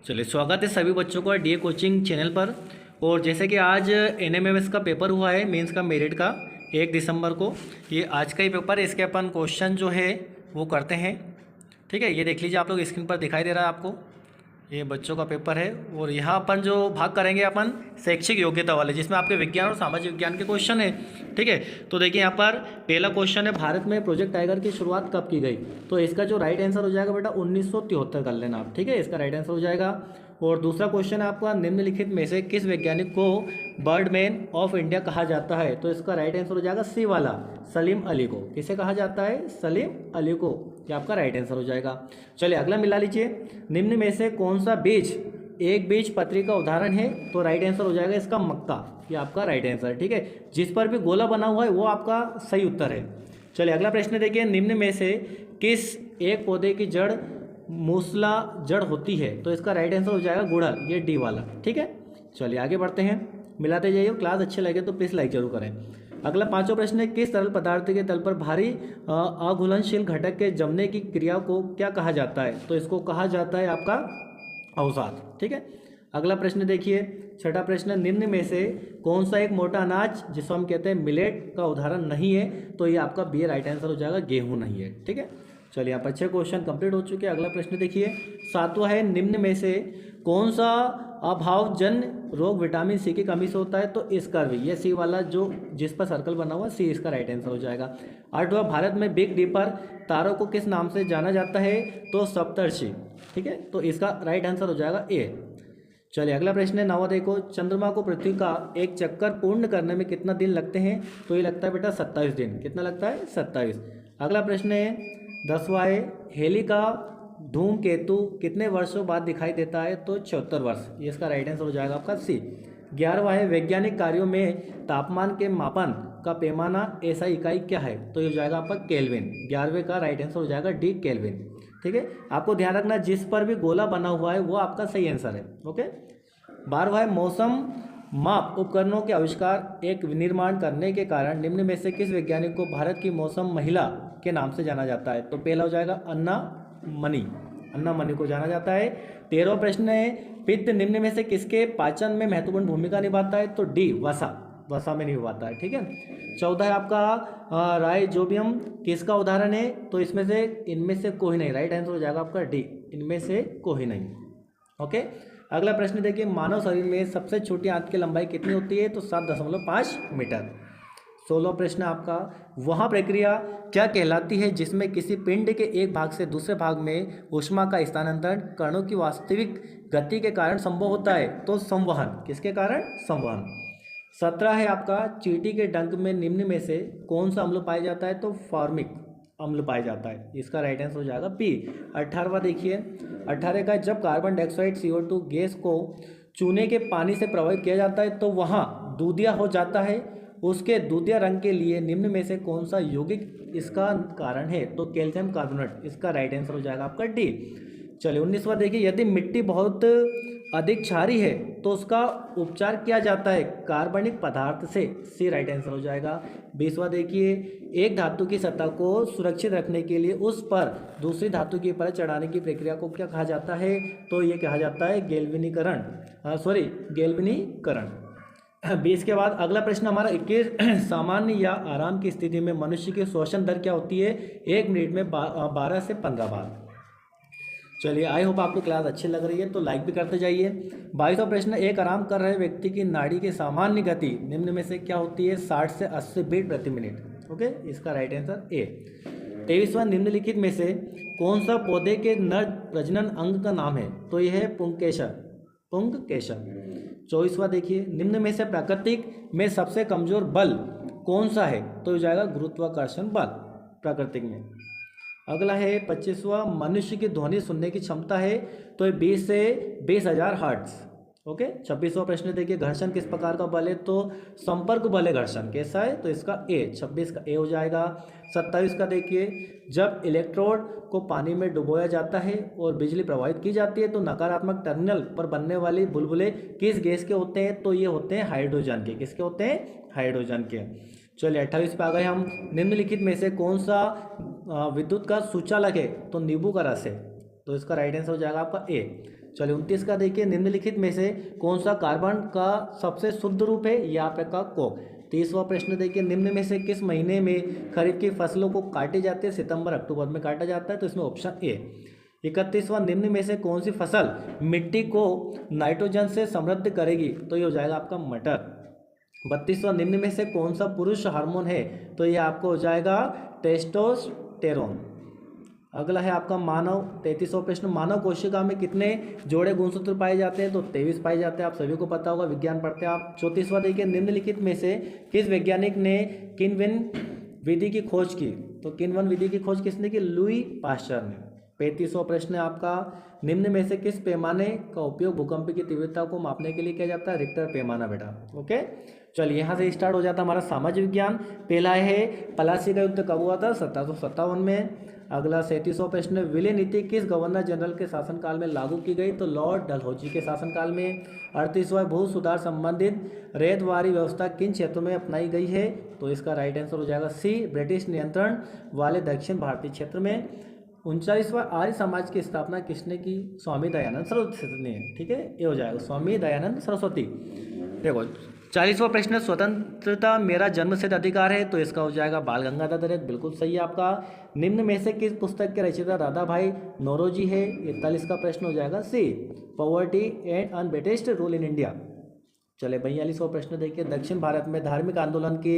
चलिए, स्वागत है सभी बच्चों का डीए कोचिंग चैनल पर। और जैसे कि आज एनएमएमएस का पेपर हुआ है, मेंस का मेरिट का 1 दिसंबर को। ये आज का ही पेपर है, इसके अपन क्वेश्चन जो है वो करते हैं। ठीक है, ये देख लीजिए, आप लोग स्क्रीन पर दिखाई दे रहा है आपको, ये बच्चों का पेपर है। और यहाँ अपन जो भाग करेंगे अपन शैक्षिक योग्यता वाले, जिसमें आपके विज्ञान और सामाजिक विज्ञान के क्वेश्चन है। ठीक है, तो देखिए यहाँ पर पहला क्वेश्चन है, भारत में प्रोजेक्ट टाइगर की शुरुआत कब की गई? तो इसका जो राइट आंसर हो जाएगा बेटा 1973 कर लेना आप। ठीक है, इसका राइट आंसर हो जाएगा। और दूसरा क्वेश्चन है आपका, निम्नलिखित में से किस वैज्ञानिक को बर्डमैन ऑफ इंडिया कहा जाता है? तो इसका राइट आंसर हो जाएगा सी वाला, सलीम अली को। किसे कहा जाता है? सलीम अली को। ये आपका राइट आंसर हो जाएगा। चलिए अगला मिला लीजिए, निम्न में से कौन सा बीज एक बीज पत्री का उदाहरण है? तो राइट आंसर हो जाएगा इसका मक्का। ये आपका राइट आंसर। ठीक है, जिस पर भी गोला बना हुआ है वो आपका सही उत्तर है। चलिए अगला प्रश्न देखिए, निम्न में से किस एक पौधे की जड़ मूसला जड़ होती है? तो इसका राइट आंसर हो जाएगा गुड़हल, ये डी वाला। ठीक है, चलिए आगे बढ़ते हैं, मिलाते जाइए। क्लास अच्छे लगे तो प्लीज़ लाइक जरूर करें। अगला पांचवा प्रश्न है, किस तरल पदार्थ के तल पर भारी अघुलनशील घटक के जमने की क्रिया को क्या कहा जाता है? तो इसको कहा जाता है आपका अवसाद। ठीक है, अगला प्रश्न देखिए, छठा प्रश्न, निम्न में से कौन सा एक मोटा अनाज जिसको हम कहते हैं मिलेट का उदाहरण नहीं है? तो ये आपका बी राइट आंसर हो जाएगा, गेहूं नहीं है। ठीक है, चलिए आप अच्छे क्वेश्चन कंप्लीट हो चुके हैं। अगला प्रश्न देखिए, सातवां है, निम्न में से कौन सा अभावजन्य रोग विटामिन सी की कमी से होता है? तो इसका भी ये सी वाला जो जिस पर सर्कल बना हुआ सी, इसका राइट आंसर हो जाएगा। आठवां, भारत में बिग डीपर तारों को किस नाम से जाना जाता है? तो सप्तर्षि। ठीक है, तो इसका राइट आंसर हो जाएगा ए। चलिए अगला प्रश्न है, नवा देखो, चंद्रमा को पृथ्वी का एक चक्कर पूर्ण करने में कितना दिन लगते हैं? तो ये लगता है बेटा 27 दिन। कितना लगता है? 27। अगला प्रश्न है, 10वां है, हेली का धूमकेतु कितने वर्षों बाद दिखाई देता है? तो 74 वर्ष। ये इसका राइट आंसर हो जाएगा आपका सी। 11वां है, वैज्ञानिक कार्यों में तापमान के मापन का पैमाना ऐसा इकाई क्या है? तो ये हो जाएगा आपका केल्विन। 11वें का राइट आंसर हो जाएगा डी, केल्विन। ठीक है, आपको ध्यान रखना जिस पर भी गोला बना हुआ है वो आपका सही आंसर है। ओके, 12वां है, मौसम माप उपकरणों के आविष्कार एक निर्माण करने के कारण निम्न में से किस वैज्ञानिक को भारत की मौसम महिला के नाम से जाना जाता है? तो पहला हो जाएगा अन्ना मनी, अन्ना मनी को जाना जाता है। 13वां प्रश्न है, पित्त निम्न में से किसके पाचन में महत्वपूर्ण भूमिका निभाता है? तो डी, वसा, वसा में निभाता है। ठीक है, 14 है आपका राइजोबियम किसका उदाहरण है? तो इसमें से इनमें से कोई नहीं, राइट आंसर हो जाएगा आपका डी, इनमें से कोई नहीं। ओके, अगला प्रश्न देखिए, मानव शरीर में सबसे छोटी आंत की लंबाई कितनी होती है? तो 7.5 मीटर। 16वां प्रश्न आपका, वह प्रक्रिया क्या कहलाती है जिसमें किसी पिंड के एक भाग से दूसरे भाग में ऊष्मा का स्थानांतरण कणों की वास्तविक गति के कारण संभव होता है? तो संवहन। किसके कारण? संवहन। 17 है आपका, चींटी के डंक में निम्न में से कौन सा अम्ल पाया जाता है? तो फॉर्मिक अम्ल पाया जाता है। इसका राइट आंसर हो जाएगा पी। 18वां देखिए, 18 का, जब कार्बन डाइऑक्साइड CO2 गैस को चूने के पानी से प्रभावित किया जाता है तो वहाँ दूधिया हो जाता है। उसके दूधिया रंग के लिए निम्न में से कौन सा यौगिक इसका कारण है? तो कैल्शियम कार्बोनेट। इसका राइट आंसर हो जाएगा आपका डी। चलिए 19वां देखिए, यदि मिट्टी बहुत अधिक क्षारीय है तो उसका उपचार किया जाता है कार्बनिक पदार्थ से। सी राइट आंसर हो जाएगा। 20वां देखिए, एक धातु की सतह को सुरक्षित रखने के लिए उस पर दूसरी धातु की परत चढ़ाने की प्रक्रिया को क्या कहा जाता है? तो ये कहा जाता है गैल्वेनीकरण, गैल्वेनीकरण। 20 के बाद अगला प्रश्न हमारा 21, सामान्य या आराम की स्थिति में मनुष्य की श्वसन दर क्या होती है? 1 मिनट में 12 से 15 बार। चलिए आई होप आपको क्लास अच्छी लग रही है, तो लाइक भी करते जाइए। 22वां प्रश्न, एक आराम कर रहे व्यक्ति की नाड़ी की सामान्य गति निम्न में से क्या होती है? 60 से 80 बीट प्रति मिनट। ओके, इसका राइट आंसर ए। 23वां, निम्नलिखित में से कौन सा पौधे के नर प्रजनन अंग का नाम है? तो यह है पुंकेसर, पुंकेसर। 24वां देखिए, निम्न में से प्राकृतिक में सबसे कमजोर बल कौन सा है? तो हो जाएगा गुरुत्वाकर्षण बल प्राकृतिक में। अगला है 25वां, मनुष्य की ध्वनि सुनने की क्षमता है तो ये 20 से 20,000 हर्ट्ज। ओके, 26वां प्रश्न देखिए, घर्षण किस प्रकार का बल है? तो संपर्क बल है घर्षण। कैसा है? तो इसका ए, 26 का ए हो जाएगा। 27 का देखिए, जब इलेक्ट्रोड को पानी में डुबोया जाता है और बिजली प्रवाहित की जाती है तो नकारात्मक टर्मिनल पर बनने वाली बुलबुले किस गैस के होते हैं? तो ये होते हैं हाइड्रोजन के। किसके होते हैं? हाइड्रोजन के। चलिए 28 पे आ गए हम, निम्नलिखित में से कौन सा विद्युत का सूचालक है? तो नींबू का रस है। तो इसका राइट आंसर हो जाएगा आपका ए। चलिए 29 का देखिए, निम्नलिखित में से कौन सा कार्बन का सबसे शुद्ध रूप है? ये आपका कोक। 30वां प्रश्न देखिए, निम्न में से किस महीने में खरीफ की फसलों को काटे जाते हैं? सितंबर अक्टूबर में काटा जाता है, तो इसमें ऑप्शन ए। 31वां, निम्न में से कौन सी फसल मिट्टी को नाइट्रोजन से समृद्ध करेगी? तो ये हो जाएगा आपका मटर। 32वां, निम्न में से कौन सा पुरुष हार्मोन है? तो ये आपको हो जाएगा टेस्टोस्टेरोन। अगला है आपका मानव। 33वां प्रश्न, मानव कोशिका में कितने जोड़े गुणसूत्र पाए जाते हैं? तो 23 पाए जाते हैं, आप सभी को पता होगा, विज्ञान पढ़ते हैं आप। 34वां देखिए, निम्नलिखित में से किस वैज्ञानिक ने किनविन विधि की खोज की? तो किनवन विधि की खोज किसने की? लुई पाश्चर ने। 35वां प्रश्न है आपका, निम्न में से किस पैमाने का उपयोग भूकंप की तीव्रता को मापने के लिए किया जाता है? रिक्टर पैमाना बेटा। ओके, चलिए यहाँ से स्टार्ट हो जाता है हमारा सामाजिक विज्ञान। पहला है प्लासी का युद्ध कब हुआ था? 1757 में। अगला 37वां प्रश्न, विलय नीति किस गवर्नर जनरल के शासनकाल में लागू की गई? तो लॉर्ड डलहौजी के शासनकाल में। 38वां, भू सुधार संबंधित रैयतवारी व्यवस्था किन क्षेत्रों में अपनाई गई है? तो इसका राइट आंसर हो जाएगा सी, ब्रिटिश नियंत्रण वाले दक्षिण भारतीय क्षेत्र में। 39वां, आर्य समाज की स्थापना किसने की? स्वामी दयानंद सरस्वती ने। ठीक है, ये हो जाएगा स्वामी दयानंद सरस्वती। देखो 40वां प्रश्न, स्वतंत्रता मेरा जन्मसिद्ध अधिकार है? तो इसका हो जाएगा बाल गंगाधर तिलक, बिल्कुल सही है आपका। निम्न में से किस पुस्तक के रचयिता राधा भाई नौरोजी है? 41 का प्रश्न हो जाएगा C, poverty and un-British rule in India. चले 42वां प्रश्न देखिए, दक्षिण भारत में धार्मिक आंदोलन की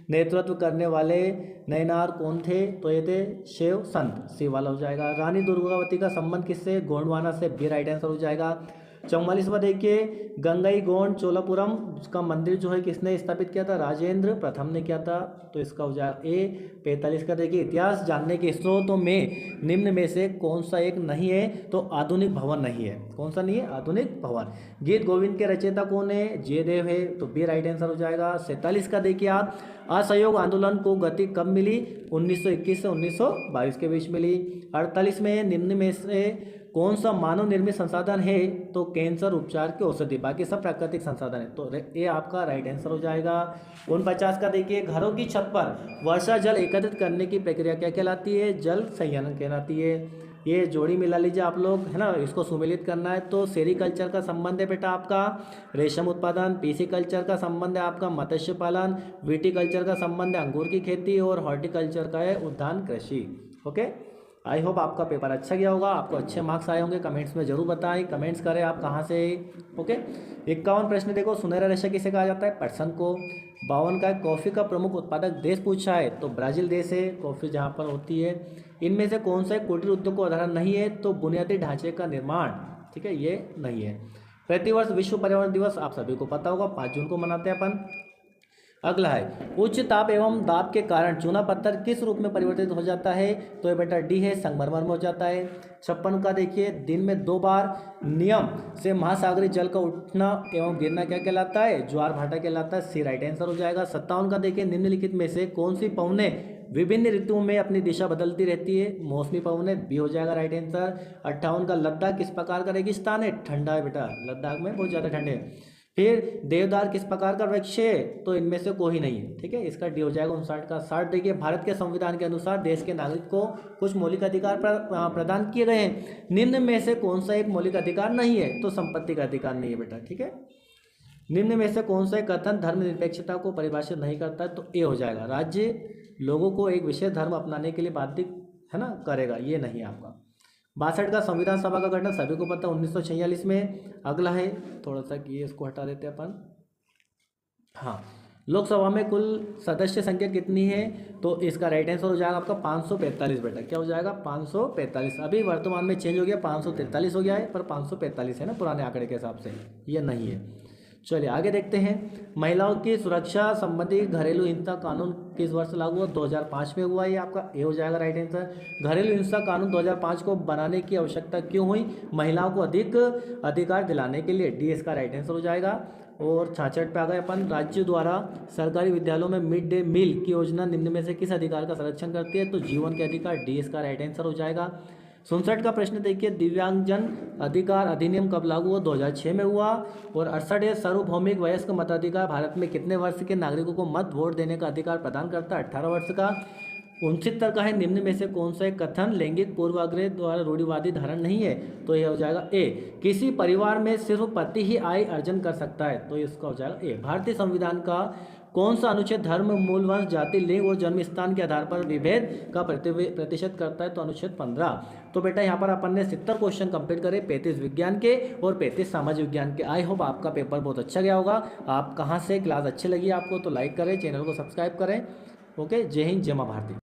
नेतृत्व करने वाले नयनार कौन थे? तो ये थे शिव संत, सी वाला हो जाएगा। रानी दुर्गावती का संबंध किससे? गोंडवाना से, बी राइट आंसर हो जाएगा। 44वां देखिए, गंगई गोंड चोलापुरम का मंदिर जो है किसने स्थापित किया था? राजेंद्र प्रथम ने किया था, तो इसका हो जाएगा ए। 45 का देखिए, इतिहास जानने के स्रोतों में निम्न में से कौन सा एक नहीं है? तो आधुनिक भवन नहीं है। कौन सा नहीं है? आधुनिक भवन। गीत गोविंद के रचयिता कौन है? जयदेव है, तो बी राइट आंसर हो जाएगा। 47 का देखिए आप, असहयोग आंदोलन को गति कब मिली? 1921 से 1922 के बीच मिली। 48 में, निम्न में से कौन सा मानव निर्मित संसाधन है? तो कैंसर उपचार की औषधि, बाकी सब प्राकृतिक संसाधन है, तो ये आपका राइट आंसर हो जाएगा। 49 का देखिए, घरों की छत पर वर्षा जल एकत्रित करने की प्रक्रिया क्या कहलाती है? जल संयंत्र कहलाती है। ये जोड़ी मिला लीजिए आप लोग, है ना, इसको सुमेलित करना है। तो सेरीकल्चर का संबंध है बेटा आपका रेशम उत्पादन, पीसीकल्चर का संबंध है आपका मत्स्य पालन, विटीकल्चर का संबंध है अंगूर की खेती, और हॉर्टिकल्चर का है उद्यान कृषि। ओके, आई होप आपका पेपर अच्छा गया होगा, आपको अच्छे मार्क्स आए होंगे। कमेंट्स में जरूर बताएं, कमेंट्स करें आप कहाँ से। ओके, 51 प्रश्न देखो, सुनहरा रेशा किसे कहा जाता है? पटसन को। 52 का, कॉफ़ी का प्रमुख उत्पादक देश पूछा है? तो ब्राज़ील देश है, कॉफ़ी जहाँ पर होती है। इनमें से कौन सा कुटीर उद्योग को उदाहरण नहीं है? तो बुनियादी ढांचे का निर्माण, ठीक है, ये नहीं है। प्रतिवर्ष विश्व पर्यावरण दिवस आप सभी को पता होगा 5 जून को मनाते हैं अपन। अगला है, उच्च ताप एवं दाब के कारण चूना पत्थर किस रूप में परिवर्तित हो जाता है? तो ये बेटा डी है, संगमरमर में हो जाता है। 56 का देखिए, दिन में 2 बार नियम से महासागरीय जल का उठना एवं गिरना क्या कहलाता है? ज्वार भाटा कहलाता है, सी राइट आंसर हो जाएगा। 57 का देखिए, निम्नलिखित में से कौन सी पवने विभिन्न ऋतुओं में अपनी दिशा बदलती रहती है? मौसमी पवने, बी हो जाएगा राइट आंसर। 58 का, लद्दाख किस प्रकार का रेगिस्तान है? ठंडा है बेटा, लद्दाख में बहुत ज़्यादा ठंडे है। फिर देवदार किस प्रकार का वृक्ष है? तो इनमें से कोई नहीं है, ठीक है, इसका डी हो जाएगा 59 का। 60 देखिए, भारत के संविधान के अनुसार देश के नागरिक को कुछ मौलिक अधिकार प्रदान किए गए हैं, निम्न में से कौन सा एक मौलिक अधिकार नहीं है? तो संपत्ति का अधिकार नहीं है बेटा, ठीक है। निम्न में से कौन सा कथन धर्मनिरपेक्षता को परिभाषित नहीं करता है? तो ए हो जाएगा, राज्य लोगों को एक विशेष धर्म अपनाने के लिए बाध्य, है ना, करेगा, ये नहीं है आपका। 62 का, संविधान सभा का गठन सभी को पता 1946 में। अगला है, थोड़ा सा कि इसको हटा देते हैं अपन। हाँ, लोकसभा में कुल सदस्य संख्या कितनी है? तो इसका राइट आंसर हो जाएगा आपका 545 बेटा, क्या हो जाएगा? 545। अभी वर्तमान में चेंज हो गया, 543 हो गया है, पर 545 है ना पुराने आंकड़े के हिसाब से, ये नहीं है। चलिए आगे देखते हैं, महिलाओं की सुरक्षा संबंधी घरेलू हिंसा कानून किस वर्ष लागू हुआ? 2005 में हुआ, ये आपका ए हो जाएगा राइट आंसर। घरेलू हिंसा कानून 2005 को बनाने की आवश्यकता क्यों हुई? महिलाओं को अधिक अधिकार दिलाने के लिए, डी इसका राइट आंसर हो जाएगा। और 66 पे आ गए अपन, राज्य द्वारा सरकारी विद्यालयों में मिड डे मील की योजना निम्न में से किस अधिकार का संरक्षण करती है? तो जीवन के अधिकार, डी इसका राइट आंसर हो जाएगा। 67 का प्रश्न देखिए, दिव्यांगजन अधिकार अधिनियम कब लागू हुआ? 2006 में हुआ। और 68 सार्वभौमिक वयस्क मताधिकार भारत में कितने वर्ष के नागरिकों को मत वोट देने का अधिकार प्रदान करता है? 18 वर्ष का। 69 का है निम्न में से कौन सा एक कथन लैंगिक पूर्वाग्रह द्वारा रूढ़िवादी धारण नहीं है? तो यह हो जाएगा ए। किसी परिवार में सिर्फ पति ही आय अर्जन कर सकता है, तो इसका हो जाएगा ए। भारतीय संविधान का कौन सा अनुच्छेद धर्म, मूल, वंश, जाति, लिंग और जन्म स्थान के आधार पर विभेद का प्रतिशत करता है? तो अनुच्छेद 15। तो बेटा यहाँ पर अपन ने 70 क्वेश्चन कंप्लीट करे, 35 विज्ञान के और 35 सामाजिक विज्ञान के। आई होप आपका पेपर बहुत अच्छा गया होगा। आप कहाँ से क्लास अच्छी लगी आपको तो लाइक करें, चैनल को सब्सक्राइब करें। ओके, जय हिंद, जय मां भारती।